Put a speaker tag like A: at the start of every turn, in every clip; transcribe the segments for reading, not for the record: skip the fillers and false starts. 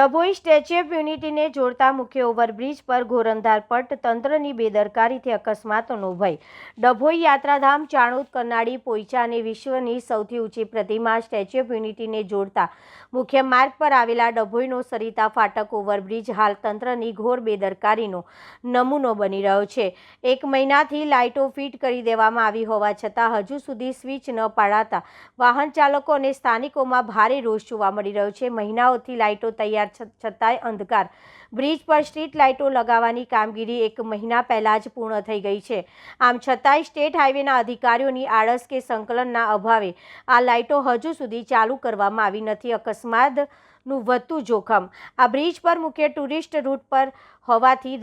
A: Dabhoi statue of યુનિટીને જોડતા મુખ્ય overbridge પર ઘોર પટ, તંત્રની બેદરકારીથી અકસ્માતોનો ભય। ડભોઈ યાત્રાધામ, ચાણોદ, કરનાળી, પોઈચા અને વિશ્વની સૌથી ઊંચી પ્રતિમા સ્ટેચ્યુ ઓફ યુનિટીને જોડતા મુખ્ય માર્ગ પર આવેલા ડભોઈનો સરિતા ફાટક ઓવરબ્રિજ હાલ તંત્રની ઘોર બેદરકારીનો નમૂનો બની રહ્યો છે। 1 મહિનાથી લાઇટો ફિટ કરી દેવામાં આવી હોવા છતાં હજુ સુધી સ્વિચ ન પાડાતા વાહન ચાલકો અને સ્થાનિકોમાં ભારે રોષ જોવા મળી રહ્યો છે। મહિનાઓથી લાઇટો તૈયાર છતાંય અંધકાર। બ્રિજ પર સ્ટ્રીટ લાઇટો લગાવવાની કામગીરી 1 મહિના પહેલા જ પૂર્ણ થઈ ગઈ છે। આમ છતાંય સ્ટેટ હાઈવેના અધિકારીઓની આળસ કે સંકલનના અભાવે આ લાઇટો હજુ સુધી ચાલુ કરવામાં આવી નથી। અકસ્માતનું વધતું જોખમ। આ બ્રિજ પર મુખ્ય ટુરિસ્ટ રૂટ પર હોવાથી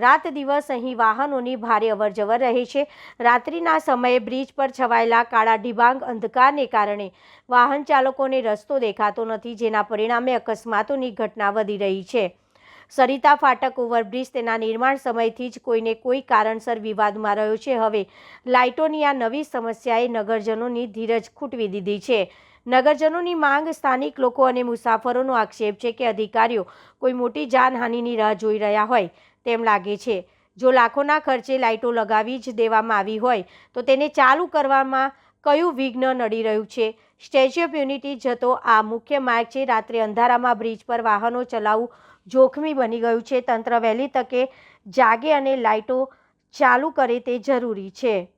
A: રાત દિવસ અહીં વાહનોની ભારે અવરજવર રહે છે। રાત્રિના સમયે બ્રિજ પર છવાયેલા કાળા ડિબાંગ અંધકારને કારણે વાહન ચાલકોને રસ્તો દેખાતો નથી, જેના પરિણામે અકસ્માતોની ઘટના વધી રહી છે। સરિતા ફાટક ઓવરબ્રિજ તેના નિર્માણ સમયથી જ કોઈને કોઈ કારણસર વિવાદમાં રહ્યો છે। હવે લાઇટોની આ નવી સમસ્યાએ નગરજનોની ધીરજ ખૂટવી દીધી છે। નગરજનોની માંગ, સ્થાનિક લોકો અને મુસાફરોનો આક્ષેપ છે કે અધિકારીઓ કોઈ મોટી જાનહાનિની રાહ જોઈ રહ્યા હોય તેમ લાગે છે। જો લાખોના ખર્ચે લાઇટો લગાવી જ દેવામાં આવી હોય તો તેને ચાલુ કરવામાં કયું વિઘ્ન નડી રહ્યું છે? સ્ટેચ્યુ ઓફ યુનિટી જતો આ મુખ્ય માર્ગ છે। રાત્રે અંધારામાં બ્રિજ પર વાહનો ચલાવવું જોખમી બની ગયું છે। તંત્ર વહેલી તકે જાગે અને લાઇટો ચાલુ કરે તે જરૂરી છે।